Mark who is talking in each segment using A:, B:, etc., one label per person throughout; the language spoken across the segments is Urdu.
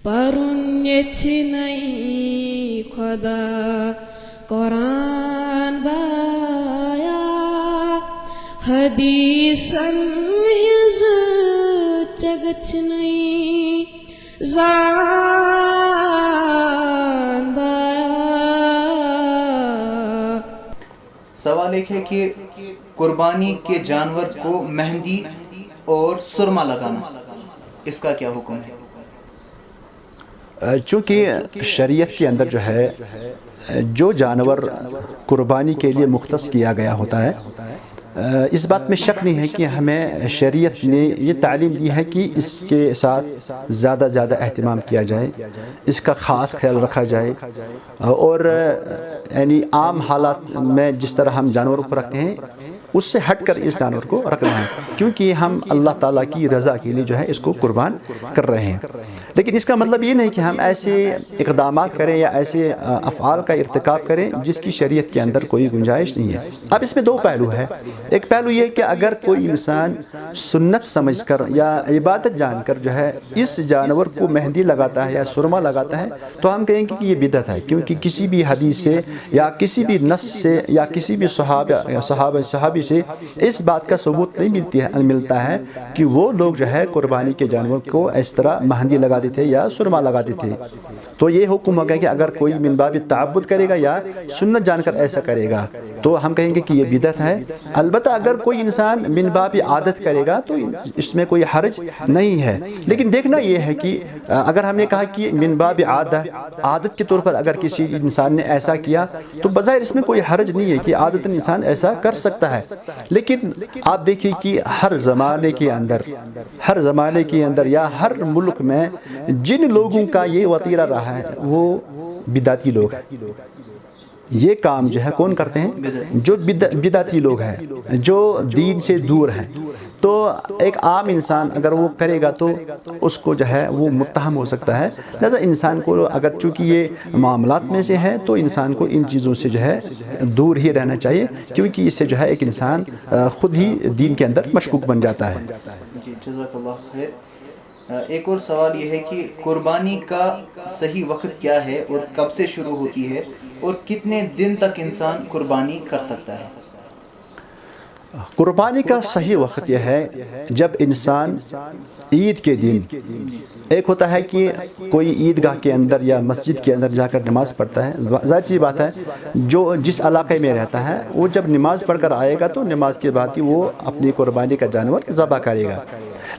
A: پرن یہ نہیں خدا قرآن بایا حدیثن ہز چگچ نہیں زان بایا.
B: سوال ایک ہے کہ قربانی کے جانور کو مہندی اور سرما لگانا، اس کا کیا حکم ہے؟
C: چونکہ شریعت کے اندر جو ہے جو جانور قربانی کے لیے مختص کیا گیا ہوتا ہے، اس بات میں شک نہیں ہے کہ ہمیں شریعت نے یہ تعلیم دی ہے کہ اس کے ساتھ زیادہ اہتمام کیا جائے، اس کا خاص خیال رکھا جائے، اور یعنی عام حالات میں جس طرح ہم جانوروں کو رکھتے ہیں اس سے ہٹ کر اس جانور کو رکھنا ہے، کیونکہ ہم اللہ تعالیٰ کی رضا کے لیے جو ہے اس کو قربان کر رہے ہیں. لیکن اس کا مطلب یہ نہیں کہ ہم ایسے اقدامات کریں یا ایسے افعال کا ارتکاب کریں جس کی شریعت کے اندر کوئی گنجائش نہیں ہے. اب اس میں دو پہلو ہے. ایک پہلو یہ کہ اگر کوئی انسان سنت سمجھ کر یا عبادت جان کر جو ہے اس جانور کو مہندی لگاتا ہے یا سرما لگاتا ہے تو ہم کہیں گے کہ یہ بدعت ہے، کیونکہ کسی بھی حدیث سے یا کسی بھی نص سے یا کسی بھی صحابی سے اس بات کا ثبوت نہیں ملتا ہے کہ وہ لوگ جو ہے قربانی کے جانور کو اس طرح مہندی لگاتے تھے یا سرما لگاتے تھے. تو یہ حکم ہوگا کہ اگر کوئی من باب تعبد کرے گا یا سنت جان کر ایسا کرے گا تو ہم کہیں گے کہ یہ بدعت ہے. البتہ اگر کوئی انسان من باب عادت کرے گا تو اس میں کوئی حرج نہیں ہے. لیکن دیکھنا یہ ہے کہ اگر ہم نے کہا کہ من باب عادت کے طور پر اگر کسی انسان نے ایسا کیا تو بظاہر اس میں کوئی حرج نہیں ہے کہ عادتاً انسان ایسا کر سکتا ہے. لیکن آپ دیکھیے کہ ہر زمانے کے اندر یا ہر ملک میں جن لوگوں کا یہ وتیرہ رہا ہے وہ بدعتی لوگ ہیں. یہ کام جو ہے کون کرتے ہیں؟ جو بدعتی لوگ ہیں، جو دین سے دور ہیں. تو ایک عام انسان اگر وہ کرے گا تو اس کو جو ہے وہ متہم ہو سکتا ہے. لہذا انسان کو اگر چونکہ یہ معاملات میں سے ہے تو انسان کو ان چیزوں سے جو ہے دور ہی رہنا چاہیے، کیونکہ اس سے جو ہے ایک انسان خود ہی دین کے اندر مشکوک بن جاتا ہے.
B: جی جزاک اللہ خیر. ایک اور سوال یہ ہے کہ قربانی کا صحیح وقت کیا ہے اور کب سے شروع ہوتی ہے اور کتنے دن تک انسان قربانی کر سکتا ہے؟
C: قربانی کا صحیح وقت یہ ہے جب انسان عید کے دن، ایک ہوتا ہے کہ کوئی عیدگاہ کے اندر یا مسجد کے اندر جا کر نماز پڑھتا ہے، ظاہر سی بات ہے جو جس علاقے میں رہتا ہے وہ جب نماز پڑھ کر آئے گا تو نماز کے بعد ہی وہ اپنی قربانی کا جانور ذبح کرے گا.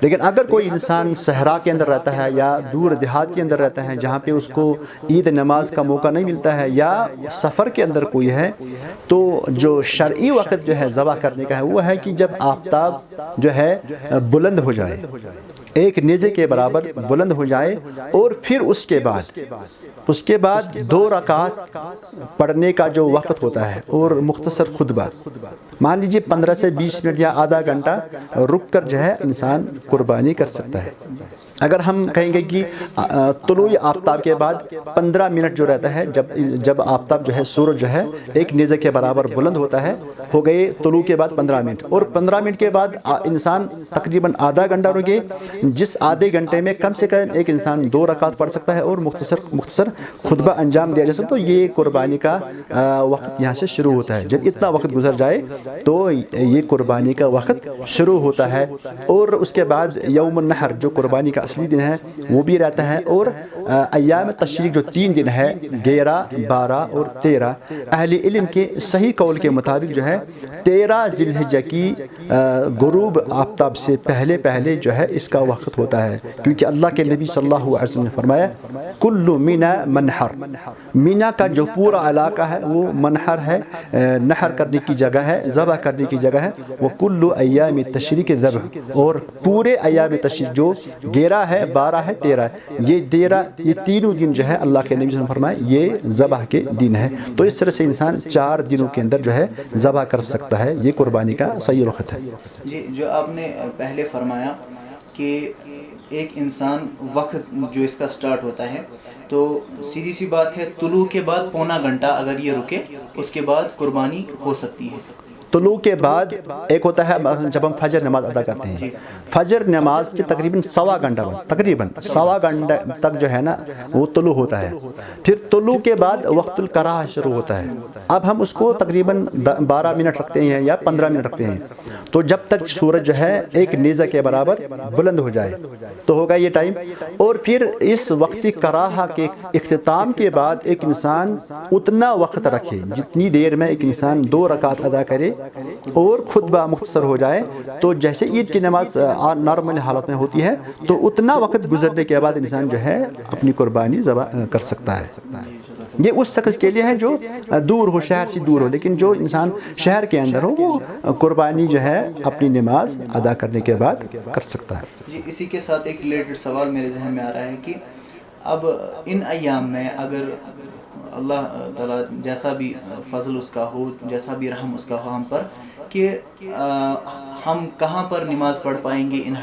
C: لیکن اگر کوئی انسان صحرا کے اندر رہتا ہے یا دور دیہات کے اندر رہتا ہے جہاں پہ اس کو عید نماز کا موقع نہیں ملتا ہے یا سفر کے اندر کوئی ہے، تو جو شرعی وقت جو ہے ذبح کرنے کا ہے وہ ہے کہ جب آفتاب جو ہے بلند ہو جائے، ایک نیزے کے برابر بلند ہو جائے، اور پھر اس کے بعد 2 رکعت پڑھنے کا جو وقت ہوتا ہے اور مختصر خطبہ، مان لیجئے 15 سے 20 منٹ یا آدھا گھنٹہ رک کر جو ہے انسان قربانی کر سکتا ہے. اگر ہم کہیں گے کہ طلوع آفتاب کے بعد 15 منٹ جو رہتا ہے، جب آفتاب جو ہے سورج جو ہے ایک نیزے کے برابر بلند ہوتا ہے، ہو گئے طلوع کے بعد 15 منٹ، اور 15 منٹ کے بعد انسان تقریباً آدھا گھنٹہ رکے، جس آدھے گھنٹے میں کم سے کم ایک انسان 2 رکعت پڑھ سکتا ہے اور مختصر خطبہ انجام دیا جا سکتا. تو یہ قربانی کا وقت یہاں سے شروع ہوتا ہے. جب اتنا وقت گزر جائے تو یہ قربانی کا وقت شروع ہوتا ہے، اور اس کے بعد یوم النحر جو قربانی کا اصلی دن ہے وہ بھی رہتا ہے، اور ایام تشریق جو 3 دن ہے 11 12 اور 13، اہل علم کے صحیح قول کے مطابق جو ہے 13 ذی الحجہ کی غروب آفتاب سے پہلے جو ہے اس کا وقت ہوتا ہے، کیونکہ اللہ کے نبی صلی اللہ علیہ وسلم نے فرمایا کل مینا منحر، مینا کا جو پورا علاقہ ہے وہ منحر ہے، نحر کرنے کی جگہ ہے، ذبح کرنے کی جگہ ہے. وہ کل ایام تشریق ذبح، اور پورے ایام تشریق جو 11 ہے 12 ہے 13 ہے، یہ تینوں دن جو ہے اللہ کے نبی صلی اللہ علیہ وسلم نے فرمایا یہ ذبح کے دن ہے. تو اس طرح سے انسان 4 دنوں کے اندر جو ہے ذبح کر سکتا ہے. یہ قربانی کا صحیح وقت ہے.
B: جی جو آپ نے پہلے فرمایا کہ ایک انسان وقت جو اس کا سٹارٹ ہوتا ہے، تو سیدھی سی بات ہے طلوع کے بعد پونا گھنٹہ اگر یہ رکے اس کے بعد قربانی ہو سکتی ہے.
C: طلوع کے بعد ایک ہوتا ہے جب ہم فجر نماز ادا کرتے ہیں، فجر نماز کے تقریباً سوا گھنٹہ بعد، تقریباً سوا گھنٹہ تک جو ہے نا وہ طلوع ہوتا ہے. پھر طلوع کے بعد وقت الکراہ شروع ہوتا ہے. اب ہم اس کو تقریباً 12 منٹ رکھتے ہیں یا 15 منٹ رکھتے ہیں. تو جب تک سورج جو ہے ایک نیزہ کے برابر بلند ہو جائے تو ہوگا یہ ٹائم. اور پھر اس وقتی کراہا کے اختتام کے بعد ایک انسان اتنا وقت رکھے جتنی دیر میں ایک انسان 2 رکعت ادا کرے اور خطبہ مختصر ہو جائے. تو جیسے عید کی نماز نارمل حالت میں ہوتی ہے تو اتنا وقت گزرنے کے بعد انسان جو ہے اپنی قربانی ذبح کر سکتا ہے. یہ اس شخص کے لیے ہے جو دور ہو، شہر سے دور ہو. لیکن جو انسان شہر کے اندر ہو وہ قربانی جو ہے اپنی نماز ادا کرنے کے بعد کر سکتا ہے.
B: جی اسی کے ساتھ ایک ریلیٹڈ سوال میرے ذہن میں آ رہا ہے کہ اب ان ایام میں اگر اللہ تعالیٰ جیسا بھی فضل اس کا ہو، جیسا بھی رحم اس کا ہو ہم پر، کہ ہم کہاں پر نماز پڑھ پائیں گے ان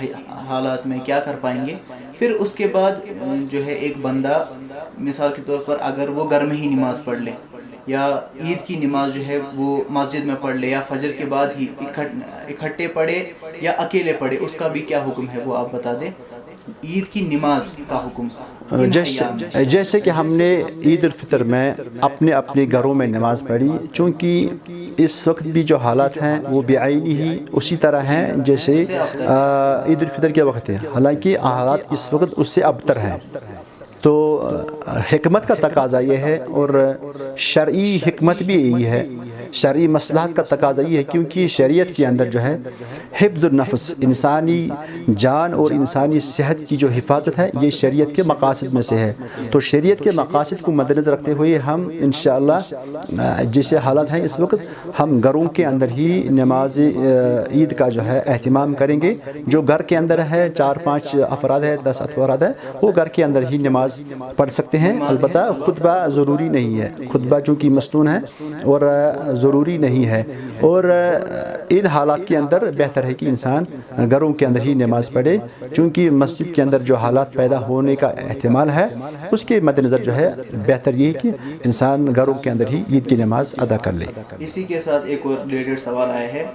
B: حالات میں، کیا کر پائیں گے. پھر اس کے بعد جو ہے ایک بندہ مثال کے طور پر اگر وہ گھر میں ہی نماز پڑھ لے یا عید کی نماز جو ہے وہ مسجد میں پڑھ لے یا فجر کے بعد ہی اکٹھے پڑھے یا اکیلے پڑھے، اس کا بھی کیا حکم ہے وہ آپ بتا دیں. عید کی نماز کا حکم
C: جیسے کہ ہم نے عید الفطر میں اپنے اپنے گھروں میں نماز پڑھی، چونکہ اس وقت بھی جو حالات ہیں وہ بعینی ہی اسی طرح ہیں جیسے عید الفطر کے وقت ہے، حالانکہ حالات اس وقت اس سے ابتر ہیں. تو حکمت کا تقاضا یہ ہے اور شرعی حکمت بھی یہی ہے، شرعی مصلحت کا تقاضا یہ ہے، کیونکہ شریعت کے اندر جو ہے حفظ النفس، انسانی جان اور انسانی صحت کی جو حفاظت ہے یہ شریعت کے مقاصد میں سے ہے. تو شریعت کے مقاصد کو مد نظر رکھتے ہوئے ہم انشاءاللہ جیسے حالات ہیں اس وقت ہم گھروں کے اندر ہی نماز عید کا جو ہے اہتمام کریں گے. جو گھر کے اندر ہے 4-5 افراد ہے، 10 افراد ہے، وہ گھر کے اندر ہی نماز پڑھ سکتے ہیں. البتہ خطبہ ضروری نہیں ہے، خطبہ چونکہ مسنون ہے اور ضروری نہیں ہے. اور ان حالات کے اندر بہتر ہے کہ انسان گھروں کے اندر ہی نماز پڑھے، چونکہ مسجد کے اندر جو حالات پیدا ہونے کا احتمال ہے اس کے مد نظر جو ہے بہتر یہ ہے کہ انسان گھروں کے اندر ہی عید کی نماز ادا کر لے.
B: اسی کے ساتھ ایک اور ریلیٹڈ سوال آیا ہے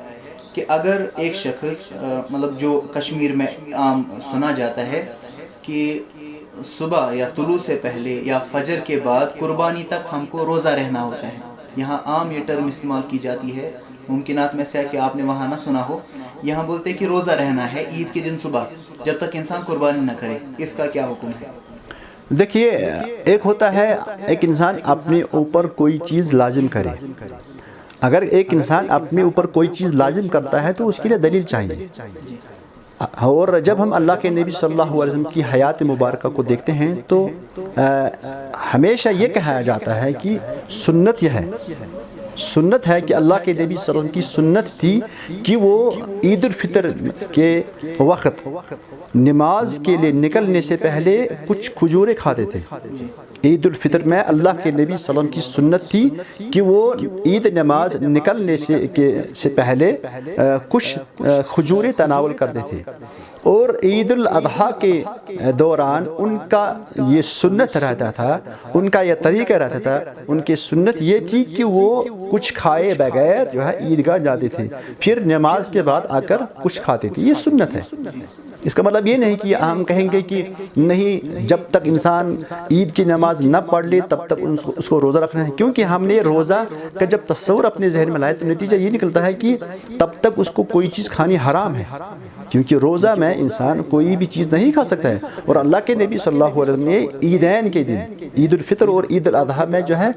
B: کہ اگر ایک شخص مطلب جو کشمیر میں عام سنا جاتا ہے کہ صبح یا طلوع سے پہلے یا فجر کے بعد قربانی تک ہم کو روزہ رہنا ہوتا ہے، یہاں عام یہ ٹرم استعمال کی جاتی ہے، ممکنات میں سے ہے کہ آپ نے وہاں نہ سنا ہو، یہاں بولتے ہیں کہ روزہ رہنا ہے عید کے دن صبح جب تک انسان قربانی نہ کرے. اس کا کیا حکم ہے؟
C: دیکھیے ایک ہوتا ہے ایک انسان اپنے اوپر کوئی چیز لازم کرے. اگر ایک انسان اپنے اوپر کوئی چیز لازم کرتا ہے تو اس کے لیے دلیل چاہیے. اور جب ہم اللہ کے نبی صلی اللہ علیہ وسلم کی حیات مبارکہ کو دیکھتے ہیں تو ہمیشہ یہ کہا جاتا ہے کہ سنت یہ ہے، سنت ہے کہ اللہ کے نبی صلی اللہ علیہ وسلم کی سنت تھی کہ وہ عید الفطر کے وقت نماز کے لیے نکلنے سے پہلے کچھ کھجوریں کھاتے تھے. عید الفطر میں اللہ کے نبی صلی اللہ علیہ وسلم کی سنت تھی کہ وہ عید نماز نکلنے سے پہلے کچھ کھجوریں تناول کرتے تھے. اور عید الاضحیٰ کے دوران ان کا یہ سنت رہتا تھا، ان کا یہ طریقہ رہتا تھا، ان کی سنت یہ تھی کہ وہ کچھ کھائے بغیر جو ہے عیدگاہ جاتے تھے، پھر نماز کے بعد آ کر کچھ کھاتے تھے. یہ سنت ہے. اس کا مطلب یہ نہیں کہ ہم کہیں گے کہ نہیں جب تک انسان عید کی نماز نہ پڑھ لے تب تک اس کو روزہ رکھنا ہے، کیونکہ ہم نے روزہ کا جب تصور اپنے ذہن میں لائے تو نتیجہ یہ نکلتا ہے کہ تب تک اس کو کوئی چیز کھانی حرام ہے، کیونکہ روزہ میں انسان کوئی بھی چیز نہیں کھا سکتا ہے. اور اللہ کے نبی صلی اللہ علیہ وسلم نے عیدین کے دن عید الفطر اور عید الاضحیٰ میں جو ہے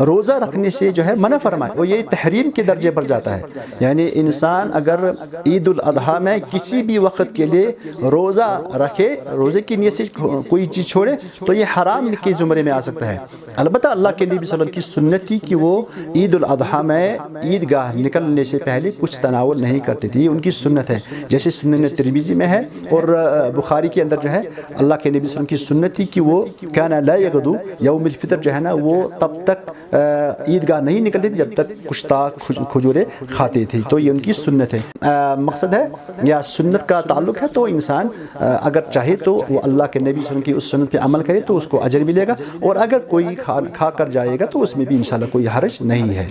C: روزہ رکھنے سے جو ہے منع فرمائے، اور یہ تحریم کے درجے پر جاتا ہے. یعنی انسان اگر عید الاضحیٰ میں کسی بھی وقت کے لیے روزہ رکھے، روزے کی نیت سے کوئی چیز چھوڑے تو یہ حرام کے زمرے میں آ سکتا ہے. البتہ اللہ کے نبی صلی اللہ علیہ وسلم کی سنت تھی کہ وہ عید الاضحیٰ میں عیدگاہ نکلنے سے پہلے کچھ تناول نہیں کرتے تھے. یہ ان کی سنت ہے، جیسے سنن ترمذی میں ہے اور بخاری کے اندر جو ہے اللہ کے نبی صلی اللہ علیہ وسلم کی سنت تھی کہ وہ کان لا یغدو یوم الفطر جو ہے نا وہ تب تک عیدگاہ نہیں نکلتے تھے جب تک کشتا کھجورے کھاتے تھے. تو یہ ان کی سنت ہے. مقصد ہے یا سنت کا تعلق ہے تو انسان اگر چاہے تو وہ اللہ کے نبی صلی اللہ علیہ وسلم کی اس سنت پہ عمل کرے تو اس کو اجر ملے گا، اور اگر کوئی کھا کر جائے گا تو اس میں بھی انشاءاللہ کوئی حرج نہیں ہے.